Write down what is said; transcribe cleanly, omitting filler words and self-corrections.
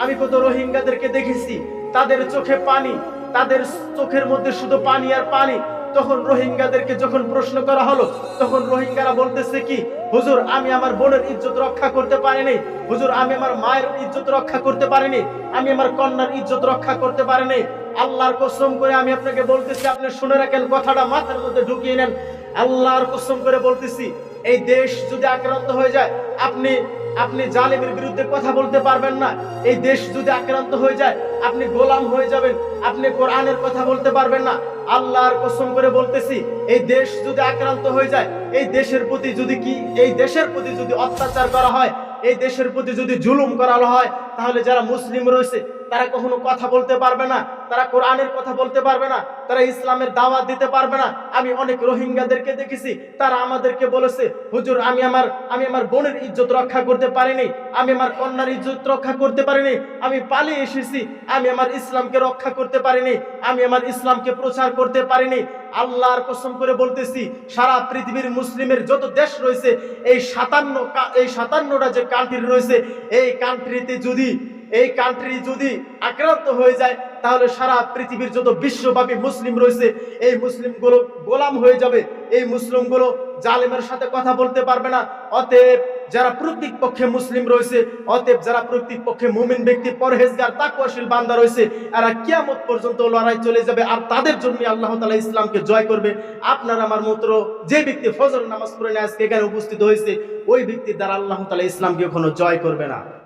আমি কত রোহিঙ্গাদেরকে দেখেছি, তাদের চোখে পানি, তাদের চোখের মধ্যে শুধু পানি আর পানি। তখন রোহিঙ্গাদেরকে যখন প্রশ্ন করা হলো, তখন রোহিঙ্গারা বলতেছে কি, হুজুর আমি আমার বোনের ইজ্জত রক্ষা করতে পারিনি, হুজুর আমি আমার মায়ের ইজ্জত রক্ষা করতে পারিনি, আমি আমার কন্যার ইজ্জত রক্ষা করতে পারিনি। আল্লাহর কসম করে আমি আপনাকে বলতেছি, আপনি শুনে রাখেন, কথাটা মাথার মধ্যে ঢুকিয়ে নেন। আল্লাহর কসম করে বলতেছি, এই দেশ যদি আক্রান্ত হয়ে যায়, আপনি আপনি জালেমের বিরুদ্ধে কথা বলতে পারবেন না। এই দেশ যদি আক্রান্ত হয়ে যায়, আপনি গোলাম হয়ে যাবেন, আপনি কোরআনের কথা বলতে পারবেন না। আল্লাহর কসম করে বলতেছি, এই দেশ যদি আক্রান্ত হয়ে যায়, এই দেশের প্রতি যদি অত্যাচার করা হয়, এই দেশের প্রতি যদি জুলুম করা হয়, তাহলে যারা মুসলিম রয়েছে তারা কখনো কথা বলতে পারবে না, তারা কোরআনের কথা বলতে পারবে না, তারা ইসলামের দাওয়াত দিতে পারবে না। আমি অনেক রোহিঙ্গাদেরকে দেখেছি, তারা আমাদেরকে বলেছে, হুজুর আমি আমার বোনের ইজ্জত রক্ষা করতে পারিনি, আমি আমার কন্যার ইজ্জত রক্ষা করতে পারিনি, আমি পালিয়ে এসেছি, আমি আমার ইসলামকে রক্ষা করতে পারিনি, আমি আমার ইসলামকে প্রচার করতে পারিনি। আল্লাহর কসম করে বলতেছি, সারা পৃথিবীর মুসলিমের যত দেশ রয়েছে, এই 57টা যে কান্ট্রি রয়েছে, এই কান্ট্রি যদি আক্রান্ত হয়ে যায়, তাহলে সারা পৃথিবীর যত বিশ্বব্যাপী মুসলিম রয়েছে, এই মুসলিমগুলো গোলাম হয়ে যাবে, এই মুসলিমগুলো জালেমের সাথে কথা বলতে পারবে না। অতএব যারা প্রকৃতপক্ষে মুসলিম রয়েছে, অতএব যারা প্রকৃতপক্ষে মুমিন ব্যক্তি, পরহেজগার, তাকওয়াশীল বান্দা রয়েছে, এরা কিয়ামত পর্যন্ত লড়াই চলে যাবে, আর তাদের জন্য আল্লাহ তাআলা ইসলামকে জয় করবে। আপনার আমার মতো যে ব্যক্তি ফজর নামাজ পড়ে আজকে এখানে উপস্থিত হয়েছে, ওই ব্যক্তির দ্বারা আল্লাহ তাআলা ইসলামকে কখনো জয় করবে না।